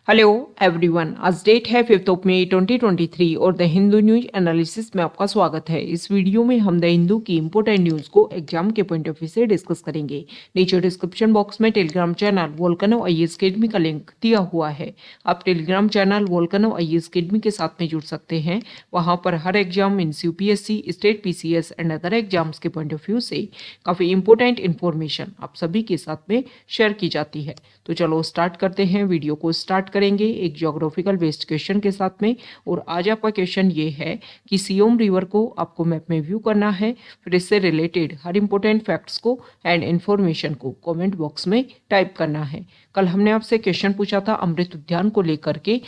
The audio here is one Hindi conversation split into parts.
हेलो एवरीवन, आज डेट है 5 मई 2023 और द हिंदू न्यूज एनालिसिस में आपका स्वागत है। इस वीडियो में हम द हिंदू की इंपोर्टेंट न्यूज को एग्जाम के पॉइंट ऑफ व्यू से डिस्कस करेंगे। नीचे डिस्क्रिप्शन बॉक्स में Telegram channel Volcano IAS Academy का लिंक दिया हुआ है। आप Telegram channel Volcano IAS Academy के साथ में जुड़ सकते हैं। वहां पर हर exam means UPSC, state PCS and other exams के पॉइंट ऑफ व्यू से काफी इंपोर्टेंट इन्फॉर्मेशन आप सभी के साथ में शेयर की जाती है। तो चलो स्टार्ट करते हैं। वीडियो को स्टार्ट करेंगे एक ज्योग्राफिकल बेस्ड क्वेश्चन के साथ में। और आज आपका क्वेश्चन ये है कि सियोम रिवर को आपको मैप में व्यू करना है, फिर इससे रिलेटेड हर इंपॉर्टेंट फैक्ट्स को एंड इन्फॉर्मेशन को कमेंट बॉक्स में टाइप करना है। कल हमने आपसे क्वेश्चन पूछा था अमृत उद्यान को लेकर के।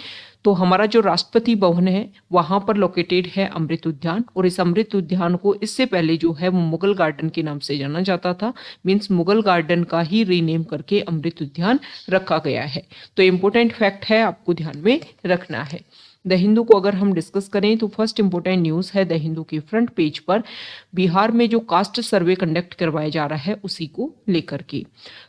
तो हमारा जो राष्ट्रपति भवन है वहां पर लोकेटेड है अमृत उद्यान, और इस अमृत उद्यान को इससे पहले जो है वो मुगल गार्डन के नाम से जाना जाता था। मीन्स मुगल गार्डन का ही रीनेम करके अमृत उद्यान रखा गया है। तो इम्पोर्टेंट फैक्ट है, आपको ध्यान में रखना है। द हिंदू को अगर हम डिस्कस करें तो फर्स्ट इंपॉर्टेंट न्यूज़ है द हिंदू की फ्रंट पेज पर बिहार में जो कास्ट सर्वे कंडक्ट करवाया जा रहा है उसी को लेकर के।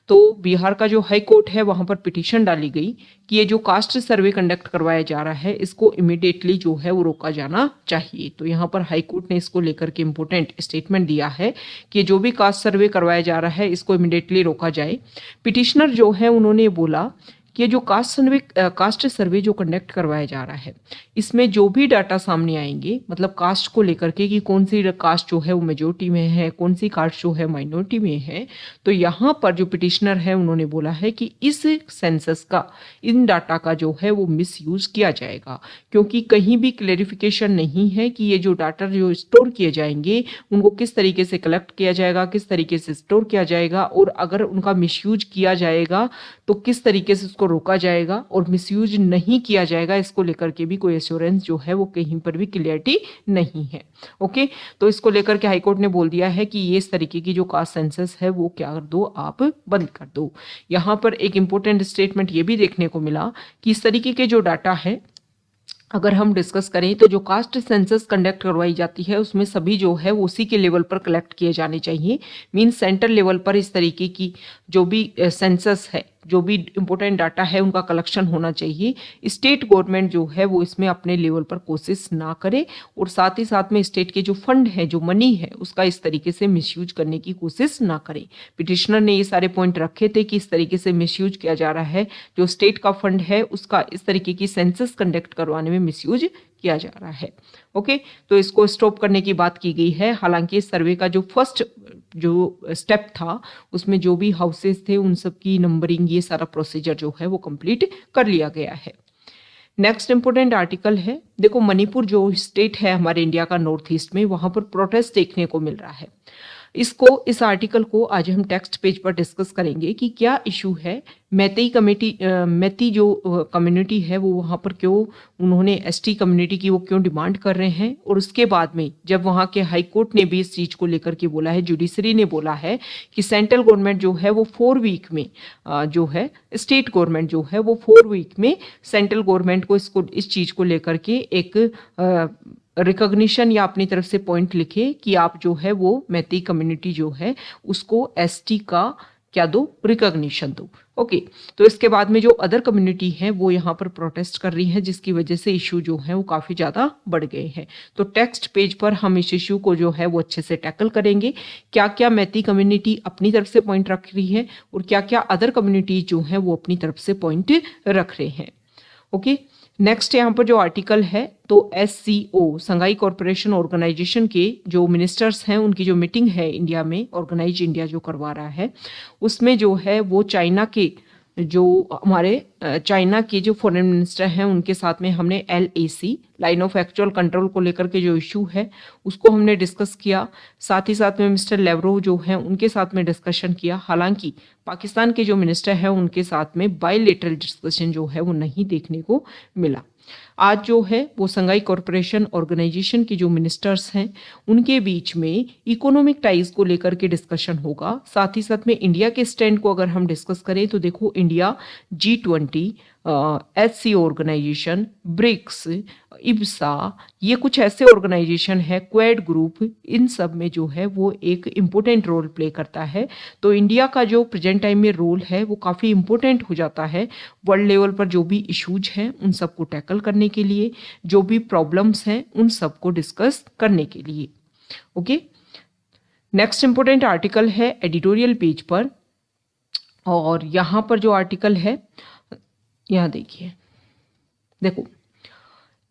तो बिहार का जो हाई कोर्ट है वहां पर पिटीशन डाली गई कि ये जो कास्ट सर्वे कंडक्ट करवाया जा रहा है इसको इमीडिएटली जो है वो रोका जाना चाहिए। तो यहाँ पर हाई कोर्ट ने इसको लेकर के इंपॉर्टेंट स्टेटमेंट दिया है कि जो भी कास्ट सर्वे करवाया जा रहा है इसको इमीडिएटली रोका जाए। पिटिशनर जो है उन्होंने बोला कि ये जो कास्ट सर्वे जो कंडक्ट करवाया जा रहा है इसमें जो भी डाटा सामने आएंगे, मतलब कास्ट को लेकर के कि कौन सी कास्ट जो है वो मेजोरिटी में है, कौन सी कास्ट जो है माइनॉरिटी में है, तो यहाँ पर जो पिटिशनर है उन्होंने बोला है कि इस सेंसस का, इन डाटा का जो है वो मिसयूज किया जाएगा, क्योंकि कहीं भी क्लेरिफिकेशन नहीं है कि ये जो डाटा जो स्टोर किए जाएंगे उनको किस तरीके से कलेक्ट किया जाएगा, किस तरीके से स्टोर किया जाएगा, और अगर उनका मिसयूज किया जाएगा तो किस तरीके से उसको रोका जाएगा, और मिसयूज नहीं किया जाएगा इसको लेकर के भी कोई एश्योरेंस जो है वो कहीं पर भी क्लियरिटी नहीं है। ओके, तो इसको लेकर के हाईकोर्ट ने बोल दिया है कि ये इस तरीके की जो कास्ट सेंसस है वो क्या कर दो, आप बंद कर दो। यहाँ पर एक इंपॉर्टेंट स्टेटमेंट ये भी देखने को मिला कि इस तरीके के जो डाटा है अगर हम डिस्कस करें तो जो कास्ट सेंसस कंडक्ट करवाई जाती है उसमें सभी जो है वो उसी के लेवल पर कलेक्ट किए जाने चाहिए। मीन्स सेंट्रल लेवल पर इस तरीके की जो भी सेंसस है, जो भी इंपॉर्टेंट डाटा है उनका कलेक्शन होना चाहिए। स्टेट गवर्नमेंट जो है वो इसमें अपने लेवल पर कोशिश ना करे, और साथ ही साथ में स्टेट के जो फंड है, जो मनी है, उसका इस तरीके से मिसयूज करने की कोशिश ना करे। पिटिशनर ने ये सारे पॉइंट रखे थे कि इस तरीके से मिसयूज किया जा रहा है, जो स्टेट का फंड है उसका इस तरीके की सेंसस कंडक्ट करवाने में मिसयूज किया जा रहा है। ओके, तो इसको स्टॉप करने की बात की गई है। हालांकि इस सर्वे का जो फर्स्ट जो स्टेप था उसमें जो भी हाउसेस थे उन सब की नंबरिंग, ये सारा प्रोसीजर जो है वो कंप्लीट कर लिया गया है। नेक्स्ट इंपोर्टेंट आर्टिकल है, देखो मणिपुर जो स्टेट है हमारे इंडिया का नॉर्थ ईस्ट में, वहां पर प्रोटेस्ट देखने को मिल रहा है। इस आर्टिकल को आज हम टेक्स्ट पेज पर डिस्कस करेंगे कि क्या इशू है। मैती जो कम्युनिटी है वो वहाँ पर क्यों, उन्होंने एसटी कम्युनिटी की वो क्यों डिमांड कर रहे हैं, और उसके बाद में जब वहाँ के हाई कोर्ट ने भी इस चीज़ को लेकर के बोला है, जुडिशरी ने बोला है कि सेंट्रल गवर्नमेंट जो है वो 4 वीक में जो है, स्टेट गवर्नमेंट जो है वो 4 वीक में सेंट्रल गवर्नमेंट को इस चीज़ को लेकर के एक रिकॉग्निशन या अपनी तरफ से पॉइंट लिखे कि आप जो है वो मैती कम्युनिटी जो है उसको एसटी का क्या दो, रिकॉग्निशन दो। ओके, तो इसके बाद में जो अदर कम्युनिटी है वो यहाँ पर प्रोटेस्ट कर रही है, जिसकी वजह से इशू जो है वो काफ़ी ज़्यादा बढ़ गए हैं। तो टेक्स्ट पेज पर हम इस इशू को जो है वो अच्छे से टैकल करेंगे। क्या क्या मैती कम्युनिटी अपनी तरफ से पॉइंट रख रही है और क्या क्या अदर कम्युनिटी जो है वो अपनी तरफ से पॉइंट रख रहे हैं। ओके, नेक्स्ट यहाँ पर जो आर्टिकल है, तो SCO संघाई कॉरपोरेशन ऑर्गेनाइजेशन के जो मिनिस्टर्स हैं उनकी जो मीटिंग है इंडिया में, ऑर्गेनाइज इंडिया जो करवा रहा है, उसमें जो है वो चाइना के जो फॉरेन मिनिस्टर हैं उनके साथ में हमने LAC line of actual control को लेकर के जो इशू है उसको हमने डिस्कस किया। साथ ही साथ में मिस्टर लेवरोव जो हैं उनके साथ में डिस्कशन किया। हालांकि पाकिस्तान के जो मिनिस्टर हैं उनके साथ में बायलैटरल डिस्कशन जो है वो नहीं देखने को मिला। आज जो है वो संघाई कॉरपोरेशन ऑर्गेनाइजेशन के जो मिनिस्टर्स हैं उनके बीच में इकोनॉमिक टाइज को लेकर के डिस्कशन होगा। साथ ही साथ में इंडिया के स्टैंड को अगर हम डिस्कस करें तो देखो India G20 HC organisation, BRICS, IBSA, ये कुछ ऐसे ऑर्गेनाइजेशन है, क्वेड ग्रुप, इन सब में जो है वो एक इम्पोर्टेंट रोल प्ले करता है। तो इंडिया का जो प्रेजेंट टाइम में रोल है वो काफ़ी इम्पोर्टेंट हो जाता है वर्ल्ड लेवल पर। जो भी इश्यूज हैं उन सबको टैकल करने के लिए, जो भी प्रॉब्लम्स हैं उन सबको डिस्कस करने के लिए। ओके, नेक्स्ट इम्पोर्टेंट आर्टिकल है एडिटोरियल पेज पर, और यहाँ पर जो आर्टिकल है, यहाँ देखिए, देखो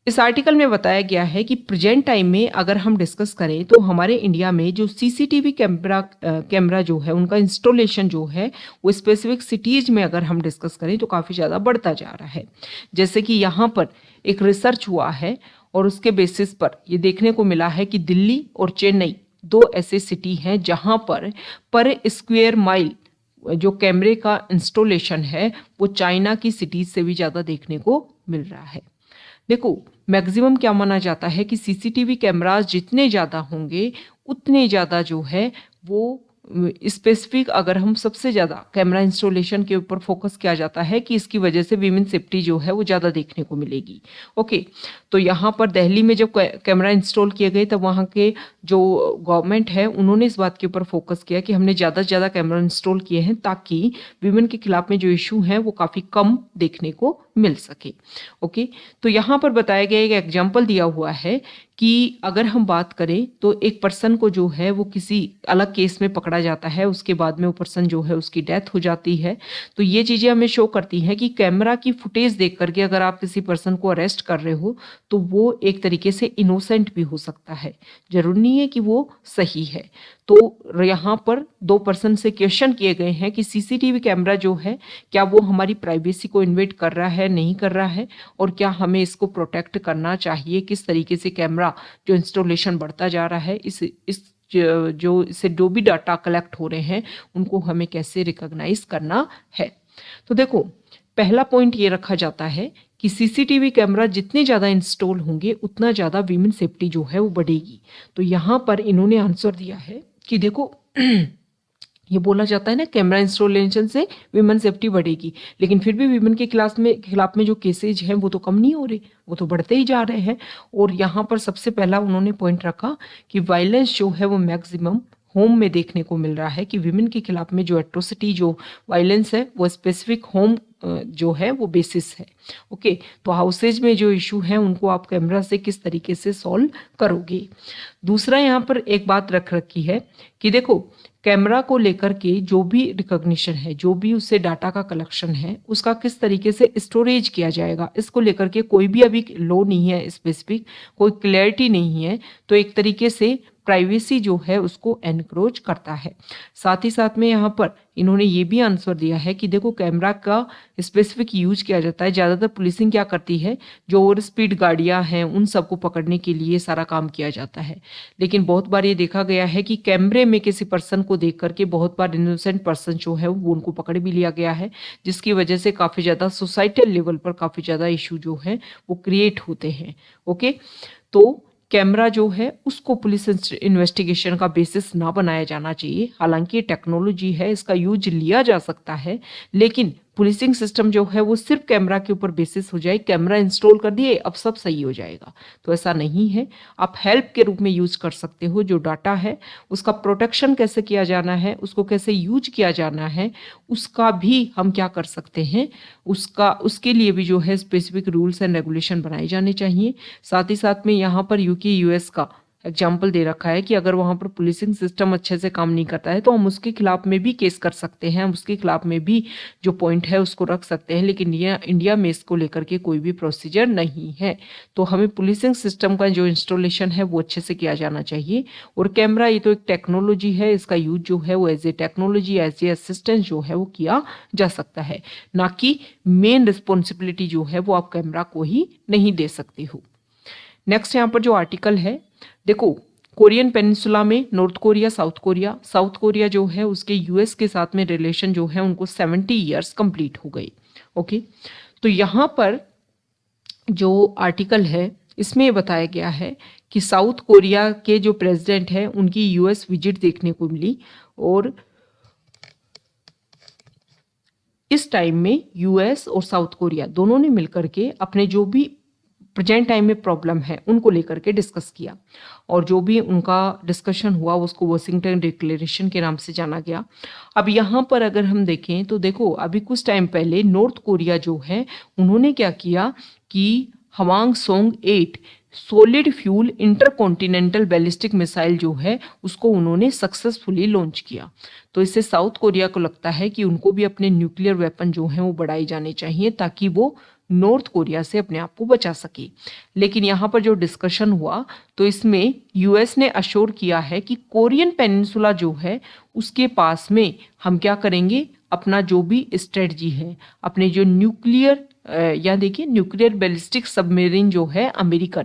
इस आर्टिकल में बताया गया है कि प्रेजेंट टाइम में अगर हम डिस्कस करें तो हमारे इंडिया में जो सीसीटीवी कैमरा जो है उनका इंस्टॉलेशन जो है वो स्पेसिफिक सिटीज़ में अगर हम डिस्कस करें तो काफ़ी ज़्यादा बढ़ता जा रहा है। जैसे कि यहाँ पर एक रिसर्च हुआ है और उसके बेसिस पर ये देखने को मिला है कि दिल्ली और चेन्नई दो ऐसे सिटी हैं जहाँ पर स्क्वायर माइल जो कैमरे का इंस्टॉलेशन है वो चाइना की सिटीज़ से भी ज़्यादा देखने को मिल रहा है। देखो मैक्सिमम क्या माना जाता है कि सीसीटीवी कैमरास जितने ज़्यादा होंगे उतने ज़्यादा जो है वो स्पेसिफिक, अगर हम सबसे ज़्यादा कैमरा इंस्टॉलेशन के ऊपर फोकस किया जाता है कि इसकी वजह से वीमेन सेफ्टी जो है वो ज़्यादा देखने को मिलेगी। ओके, तो यहाँ पर दिल्ली में जब कैमरा इंस्टॉल किए गए तब वहाँ के जो गवर्नमेंट है उन्होंने इस बात के ऊपर फोकस किया कि हमने ज़्यादा से ज़्यादा कैमरा इंस्टॉल किए हैं ताकि वीमेन के खिलाफ में जो इशू हैं वो काफ़ी कम देखने को मिल सके। ओके, तो यहाँ पर बताया गया एक एग्जाम्पल दिया हुआ है कि अगर हम बात करें तो एक पर्सन को जो है वो किसी अलग केस में पकड़ा जाता है, उसके बाद में वो पर्सन जो है उसकी डेथ हो जाती है। तो ये चीज़ें हमें शो करती हैं कि कैमरा की फुटेज देख करके अगर आप किसी पर्सन को अरेस्ट कर रहे हो तो वो एक तरीके से इनोसेंट भी हो सकता है, जरूरी नहीं है कि वो सही है। तो यहाँ पर दो पर्सन से क्वेश्चन किए गए हैं कि सीसीटीवी कैमरा जो है क्या वो हमारी प्राइवेसी को इन्वेड कर रहा है, नहीं कर रहा है, और क्या हमें इसको प्रोटेक्ट करना चाहिए, किस तरीके से कैमरा जो इंस्टॉलेशन बढ़ता जा रहा है इस जो इससे जो भी डाटा कलेक्ट हो रहे हैं उनको हमें कैसे रिकॉग्नाइज करना है। तो देखो पहला पॉइंट ये रखा जाता है कि सीसीटीवी कैमरा जितने ज़्यादा इंस्टॉल होंगे उतना ज़्यादा वीमेन सेफ्टी जो है वो बढ़ेगी। तो यहाँ पर इन्होंने आंसर दिया है कि देखो ये बोला जाता है ना कैमरा इंस्टॉलेशन से विमेन सेफ्टी बढ़ेगी, लेकिन फिर भी विमेन के खिलाफ में जो केसेज हैं वो तो कम नहीं हो रहे, वो तो बढ़ते ही जा रहे हैं। और यहाँ पर सबसे पहला उन्होंने पॉइंट रखा कि वायलेंस जो है वो मैक्सिमम होम में देखने को मिल रहा है, कि विमेन के खिलाफ में जो एट्रोसिटी जो वायलेंस है वो स्पेसिफिक होम जो है वो बेसिस है। ओके, तो हाउसेज में जो इशू है उनको आप कैमरा से किस तरीके से सॉल्व करोगे। दूसरा यहाँ पर एक बात रख रखी है कि देखो कैमरा को लेकर के जो भी रिकॉग्निशन है, जो भी उससे डाटा का कलेक्शन है, उसका किस तरीके से स्टोरेज किया जाएगा, इसको लेकर के कोई भी अभी लॉ नहीं है स्पेसिफिक, कोई क्लैरिटी नहीं है। तो एक तरीके से प्राइवेसी जो है उसको एनक्रोच करता है। साथ ही साथ में यहाँ पर इन्होंने ये भी आंसर दिया है कि देखो कैमरा का स्पेसिफिक यूज किया जाता है। ज़्यादातर पुलिसिंग क्या करती है, जो ओवर स्पीड गाड़ियाँ हैं उन सबको पकड़ने के लिए सारा काम किया जाता है। लेकिन बहुत बार ये देखा गया है कि कैमरे में किसी पर्सन को देख करके बहुत बार इनोसेंट पर्सन जो है वो उनको पकड़ भी लिया गया है, जिसकी वजह से काफ़ी ज़्यादा सोसाइटल लेवल पर काफ़ी ज़्यादा इशू जो है वो क्रिएट होते हैं। ओके, तो कैमरा जो है उसको पुलिस इन्वेस्टिगेशन का बेसिस ना बनाया जाना चाहिए। हालांकि ये टेक्नोलॉजी है, इसका यूज लिया जा सकता है, लेकिन पुलिसिंग सिस्टम जो है वो सिर्फ कैमरा के ऊपर बेसिस हो जाए, कैमरा इंस्टॉल कर दिए अब सब सही हो जाएगा, तो ऐसा नहीं है। आप हेल्प के रूप में यूज कर सकते हो। जो डाटा है उसका प्रोटेक्शन कैसे किया जाना है, उसको कैसे यूज किया जाना है, उसका भी हम क्या कर सकते हैं, उसके लिए भी जो है स्पेसिफिक रूल्स एंड रेगुलेशन बनाए जाने चाहिए। साथ ही साथ में यहाँ पर यूके यूएस का एग्जाम्पल दे रखा है कि अगर वहाँ पर पुलिसिंग सिस्टम अच्छे से काम नहीं करता है तो हम उसके खिलाफ में भी केस कर सकते हैं, हम उसके खिलाफ में भी जो पॉइंट है उसको रख सकते हैं। लेकिन ये इंडिया में इसको लेकर के कोई भी प्रोसीजर नहीं है। तो हमें पुलिसिंग सिस्टम का जो इंस्टॉलेशन है वो अच्छे से किया जाना चाहिए। और कैमरा ये तो एक टेक्नोलॉजी है, इसका यूज जो है वो as a technology, as a assistance जो है वो किया जा सकता है, ना कि मेन रिस्पॉन्सिबिलिटी जो है वो आप कैमरा को ही नहीं दे सकते हो। नेक्स्ट यहाँ पर जो आर्टिकल है, देखो कोरियन पेनिनसुला में नॉर्थ कोरिया, साउथ कोरिया जो है उसके यूएस के साथ में रिलेशन जो है उनको 70 ईयर्स कंप्लीट हो गई। ओके, तो यहाँ पर जो आर्टिकल है इसमें बताया गया है कि साउथ कोरिया के जो प्रेसिडेंट है उनकी यूएस विजिट देखने को मिली, और इस टाइम में यूएस और साउथ कोरिया दोनों ने मिलकर के अपने जो भी प्रेजेंट टाइम में प्रॉब्लम है उनको लेकर के डिस्कस किया, और जो भी उनका डिस्कशन हुआ उसको वाशिंगटन डिक्लेरेशन के नाम से जाना गया। अब यहाँ पर अगर हम देखें तो देखो, अभी कुछ टाइम पहले नॉर्थ कोरिया जो है उन्होंने क्या किया कि Hwasong 8 solid fuel intercontinental ballistic missile जो है उसको उन्होंने सक्सेसफुली लॉन्च किया। तो इससे साउथ कोरिया को लगता है कि उनको भी अपने न्यूक्लियर वेपन जो हैं वो बढ़ाए जाने चाहिए ताकि वो नॉर्थ कोरिया से अपने आप को बचा सके। लेकिन यहाँ पर जो डिस्कशन हुआ तो इसमें यूएस ने अश्योर किया है कि कोरियन पेनिनसुला जो है उसके पास में हम क्या करेंगे, अपना जो भी स्ट्रेटजी है, अपने जो न्यूक्लियर या देखिए न्यूक्लियर बैलिस्टिक सबमरीन जो है अमेरिकन,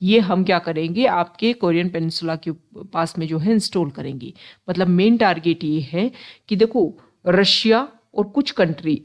ये हम क्या करेंगे आपके कोरियन पेनिनसुला के पास में जो है इंस्टॉल करेंगे। मतलब मेन टारगेट ये है कि देखो, रशिया और कुछ कंट्री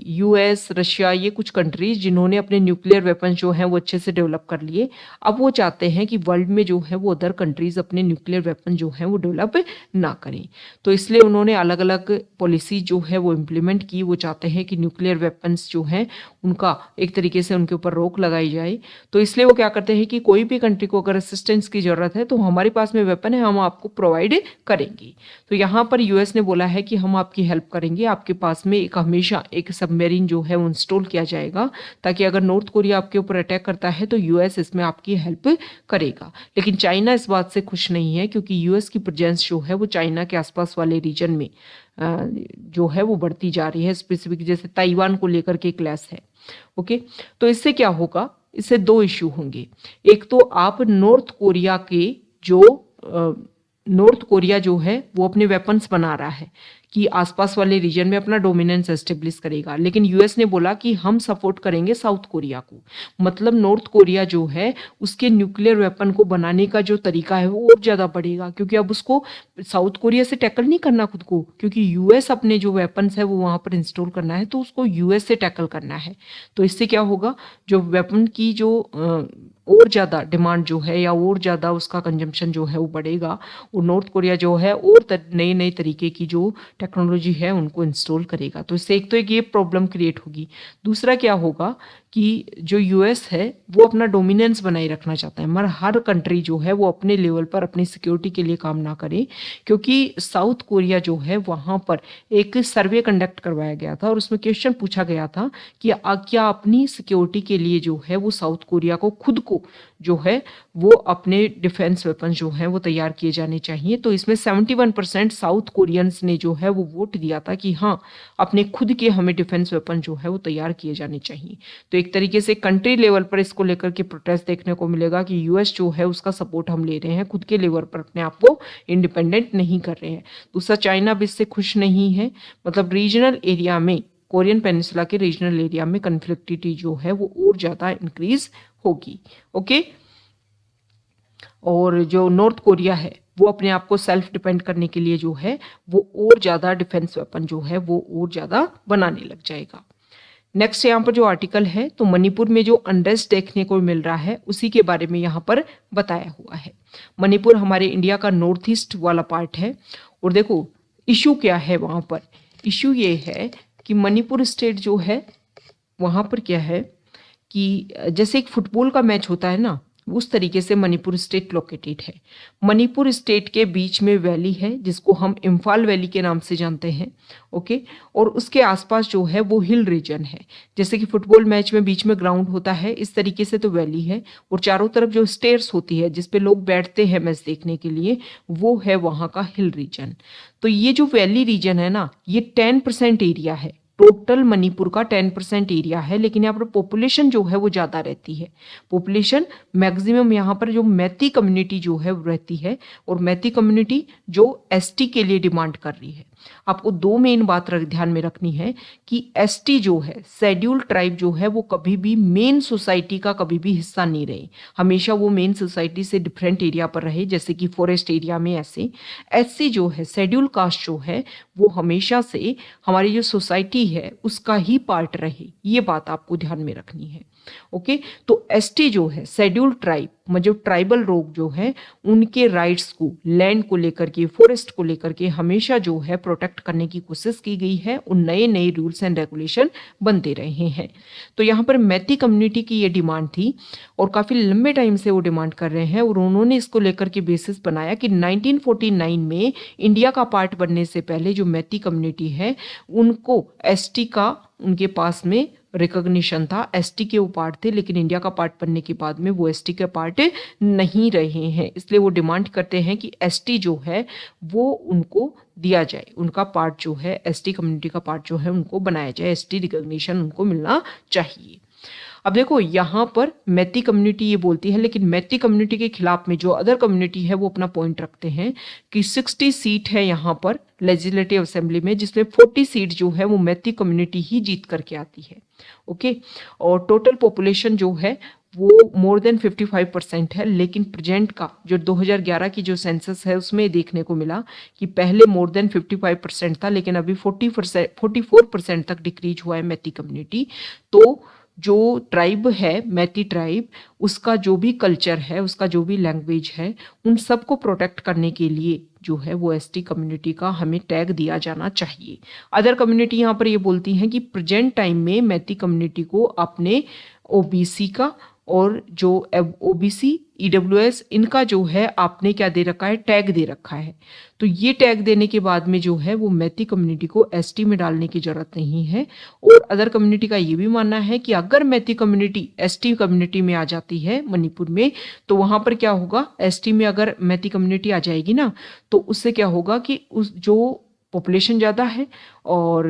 यूएस, रशिया, ये कुछ कंट्रीज जिन्होंने अपने न्यूक्लियर वेपन जो हैं वो अच्छे से डेवलप कर लिए, अब वो चाहते हैं कि वर्ल्ड में जो है वो अदर कंट्रीज अपने न्यूक्लियर वेपन जो हैं वो डेवलप ना करें। तो इसलिए उन्होंने अलग अलग पॉलिसी जो है वो इम्प्लीमेंट की। वो चाहते हैं कि न्यूक्लियर वेपन्स जो हैं उनका एक तरीके से उनके ऊपर रोक लगाई जाए। तो इसलिए वो क्या करते हैं कि कोई भी कंट्री को अगर असिस्टेंस की ज़रूरत है तो हमारे पास में वेपन है, हम आपको प्रोवाइड करेंगे। तो यहाँ पर यूएस ने बोला है कि हम आपकी हेल्प करेंगे, आपके पास में एक हमेशा एक सबमरीन जो है वो इंस्टॉल किया जाएगा ताकि अगर नॉर्थ कोरिया आपके ऊपर अटैक करता है तो यूएस इसमें आपकी हेल्प करेगा। लेकिन चाइना इस बात से खुश नहीं है क्योंकि यूएस की प्रेजेंस जो है वो चाइना के आसपास वाले रीजन में जो है वो बढ़ती जा रही है। स्पेसिफिक जैसे ताइवान को लेकर के क्लैश है। ओके, तो इससे क्या होगा, इससे दो इश्यू होंगे। एक तो आप नॉर्थ कोरिया के जो नॉर्थ कोरिया जो है वो अपने वेपन्स बना रहा है कि आसपास वाले रीजन में अपना डोमिनेंस एस्टेब्लिश करेगा, लेकिन यूएस ने बोला कि हम सपोर्ट करेंगे साउथ कोरिया को। मतलब नॉर्थ कोरिया जो है उसके न्यूक्लियर वेपन को बनाने का जो तरीका है वो और ज़्यादा बढ़ेगा, क्योंकि अब उसको साउथ कोरिया से टैकल नहीं करना खुद को, क्योंकि यूएस अपने जो वेपन्स है वो वहाँ पर इंस्टॉल करना है तो उसको यूएस से टैकल करना है। तो इससे क्या होगा, जो वेपन की जो और ज़्यादा डिमांड जो है या और ज़्यादा उसका कंजम्पशन जो है वो बढ़ेगा, और नॉर्थ कोरिया जो है और नए नए तरीके की जो टेक्नोलॉजी है उनको इंस्टॉल करेगा। तो इससे एक तो एक ये प्रॉब्लम क्रिएट होगी। दूसरा क्या होगा कि जो यूएस है वो अपना डोमिनेंस बनाए रखना चाहता है, मगर हर कंट्री जो है वो अपने लेवल पर अपनी सिक्योरिटी के लिए काम ना करे, क्योंकि साउथ कोरिया जो है वहाँ पर एक सर्वे कंडक्ट करवाया गया था और उसमें क्वेश्चन पूछा गया था कि क्या अपनी सिक्योरिटी के लिए जो है वो साउथ कोरिया को खुद को जो है वो अपने डिफेंस वेपन जो हैं वो तैयार किए जाने चाहिए। तो इसमें 71% साउथ कोरियंस ने जो है वो वोट दिया था कि हाँ, अपने खुद के हमें डिफेंस वेपन जो है वो तैयार किए जाने चाहिए। तो एक तरीके से कंट्री लेवल पर इसको लेकर के प्रोटेस्ट देखने को मिलेगा कि यूएस जो है उसका सपोर्ट हम ले रहे हैं, खुद के लेवल पर अपने आप को इंडिपेंडेंट नहीं कर रहे हैं। दूसरा, चाइना भी इससे खुश नहीं है। मतलब रीजनल एरिया में, कोरियन पेनिनसुला के रीजनल एरिया में कन्फ्लिक्टिविटी जो है वो और ज़्यादा इंक्रीज होगी। ओके, और जो नॉर्थ कोरिया है वो अपने आप को सेल्फ डिपेंड करने के लिए जो है वो और ज़्यादा डिफेंस वेपन जो है वो और ज़्यादा बनाने लग जाएगा। नेक्स्ट यहाँ पर जो आर्टिकल है, तो मणिपुर में जो अनरेस्ट देखने को मिल रहा है उसी के बारे में यहाँ पर बताया हुआ है। मणिपुर हमारे इंडिया का नॉर्थ ईस्ट वाला पार्ट है, और देखो इशू क्या है वहाँ पर। इशू ये है कि मणिपुर स्टेट जो है वहाँ पर क्या है कि जैसे एक फुटबॉल का मैच होता है ना, उस तरीके से मणिपुर स्टेट लोकेटेड है। मणिपुर स्टेट के बीच में वैली है जिसको हम इम्फाल वैली के नाम से जानते हैं। ओके, और उसके आसपास जो है वो हिल रीजन है। जैसे कि फुटबॉल मैच में बीच में ग्राउंड होता है, इस तरीके से तो वैली है, और चारों तरफ जो स्टेयर्स होती है जिसपे लोग बैठते हैं मैच देखने के लिए, वो है वहाँ का हिल रीजन। तो ये जो वैली रीजन है ना, ये 10% एरिया है, टोटल मणिपुर का 10% एरिया है, लेकिन यहाँ पर पॉपुलेशन जो है वो ज़्यादा रहती है। पॉपुलेशन मैक्सिमम यहाँ पर जो मैती कम्युनिटी जो है वो रहती है, और मैती कम्युनिटी जो एसटी के लिए डिमांड कर रही है। आपको दो मेन बात ध्यान में रखनी है कि एसटी जो है, शेड्यूल्ड ट्राइब जो है, वो कभी भी मेन सोसाइटी का कभी भी हिस्सा नहीं रहे। हमेशा वो मेन सोसाइटी से डिफरेंट एरिया पर रहे, जैसे कि फॉरेस्ट एरिया में ऐसे। एससी जो है, शेड्यूल्ड कास्ट जो है, वो हमेशा से हमारी जो सोसाइटी है उसका ही पार्ट रहे। ये बात आपको ध्यान में रखनी है। ओके, तो एसटी जो है, शेड्यूल्ड ट्राइब, जो ट्राइबल लोग जो है, उनके राइट्स को, लैंड को लेकर के, फॉरेस्ट को लेकर के हमेशा जो है प्रोटेक्ट करने की कोशिश की गई है और नए नए रूल्स एंड रेगुलेशन बनते रहे हैं। तो यहाँ पर मैती कम्युनिटी की ये डिमांड थी और काफ़ी लंबे टाइम से वो डिमांड कर रहे हैं और उन्होंने इसको लेकर के बेसिस बनाया कि 1949 में इंडिया का पार्ट बनने से पहले जो मैती कम्युनिटी है उनको एसटी का उनके पास में रिकॉग्निशन था। एसटी के वो पार्ट थे, लेकिन इंडिया का पार्ट बनने के बाद में वो एसटी के पार्ट नहीं रहे हैं। इसलिए वो डिमांड करते हैं कि एसटी जो है वो उनको दिया जाए, उनका पार्ट जो है एसटी कम्युनिटी का पार्ट जो है उनको बनाया जाए, एसटी रिकॉग्निशन उनको मिलना चाहिए। अब देखो यहाँ पर मैती कम्युनिटी ये बोलती है, लेकिन मैती कम्युनिटी के खिलाफ में जो अदर कम्युनिटी है वो अपना पॉइंट रखते हैं कि 60 सीट है यहाँ पर लेजिस्लेटिव असेंबली में, जिसमें 40 सीट जो है वो मैती कम्युनिटी ही जीत करके आती है। ओके, और टोटल पॉपुलेशन जो है वो मोर देन 55% है, लेकिन प्रेजेंट का जो 2011 की जो सेंसस है उसमें देखने को मिला कि पहले मोर देन 55% था, लेकिन अभी 44% तक डिक्रीज हुआ है मैती कम्युनिटी। तो जो ट्राइब है मैती ट्राइब, उसका जो भी कल्चर है, उसका जो भी लैंग्वेज है, उन सबको प्रोटेक्ट करने के लिए जो है वो एसटी कम्युनिटी का हमें टैग दिया जाना चाहिए। अदर कम्युनिटी यहाँ पर ये बोलती हैं कि प्रेजेंट टाइम में मैती कम्युनिटी को अपने ओबीसी का और जो ओबीसी ईडब्ल्यूएस इनका जो है आपने क्या दे रखा है, टैग दे रखा है। तो ये टैग देने के बाद में जो है वो मैती कम्युनिटी को एसटी में डालने की जरूरत नहीं है। और अदर कम्युनिटी का ये भी मानना है कि अगर मैती कम्युनिटी एसटी कम्युनिटी में आ जाती है मणिपुर में, तो वहां पर क्या होगा, एसटी में अगर मैती कम्युनिटी आ जाएगी ना, तो उससे क्या होगा कि उस जो पॉपुलेशन ज़्यादा है और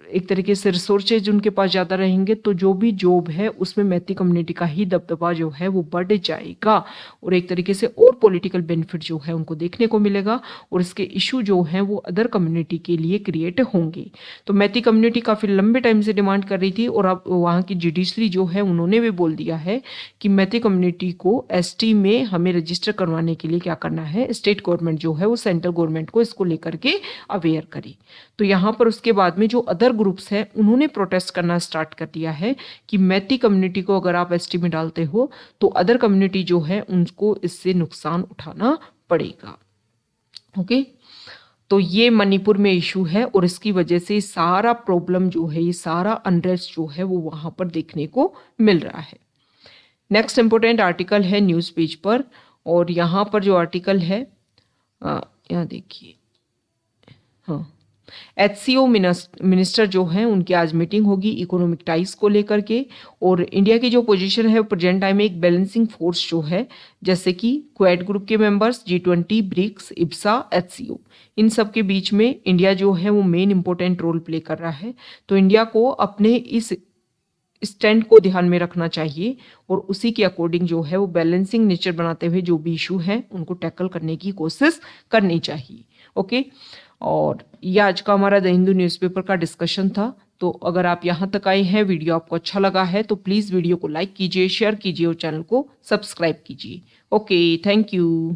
एक तरीके से रिसोर्सेज उनके पास ज़्यादा रहेंगे, तो जो भी जॉब है उसमें मैती कम्युनिटी का ही दबदबा जो है वो बढ़ जाएगा और एक तरीके से और पॉलिटिकल बेनिफिट जो है उनको देखने को मिलेगा और इसके इशू जो हैं वो अदर कम्युनिटी के लिए क्रिएट होंगे। तो मैती कम्युनिटी काफ़ी लंबे टाइम से डिमांड कर रही थी और अब वहाँ की जुडिशरी जो है उन्होंने भी बोल दिया है कि मैती कम्युनिटी को एसटी में हमें रजिस्टर करवाने के लिए क्या करना है, स्टेट गवर्नमेंट जो है वो सेंट्रल गवर्नमेंट को इसको लेकर के अवेयर करे। तो यहाँ पर उसके बाद में जो अदर ग्रुप्स हैं उन्होंने प्रोटेस्ट करना स्टार्ट कर दिया है कि मैती कम्युनिटी को अगर आप एसटी में डालते हो तो अदर कम्युनिटी जो है उनको इससे नुकसान उठाना पड़ेगा। ओके, तो ये मणिपुर में इशू है और इसकी वजह से सारा प्रॉब्लम जो है, ये सारा अनरेस्ट जो है वो वहां पर देखने को मिल रहा है। नेक्स्ट इंपॉर्टेंट आर्टिकल है न्यूज़ पेज पर, और यहाँ पर जो आर्टिकल है यहाँ देखिए, हाँ, एचसीओ मिनिस्टर जो हैं उनकी आज मीटिंग होगी इकोनॉमिक टाइज को लेकर के। और इंडिया की जो पोजीशन है प्रेजेंट टाइम में एक बैलेंसिंग फोर्स जो है, जैसे कि क्वाड ग्रुप के मेंबर्स, G20, ब्रिक्स, इब्सा, एचसीओ, इन सब के बीच में इंडिया जो है वो मेन इंपॉर्टेंट रोल प्ले कर रहा है। तो इंडिया को अपने इस स्टैंड को ध्यान में रखना चाहिए और उसी के अकॉर्डिंग जो है वो बैलेंसिंग नेचर बनाते हुए जो भी इशू है उनको टैकल करने की कोशिश करनी चाहिए। ओके, और ये आज का हमारा द हिंदू न्यूज़पेपर का डिस्कशन था। तो अगर आप यहाँ तक आए हैं, वीडियो आपको अच्छा लगा है तो प्लीज़ वीडियो को लाइक कीजिए, शेयर कीजिए और चैनल को सब्सक्राइब कीजिए। Okay, thank you.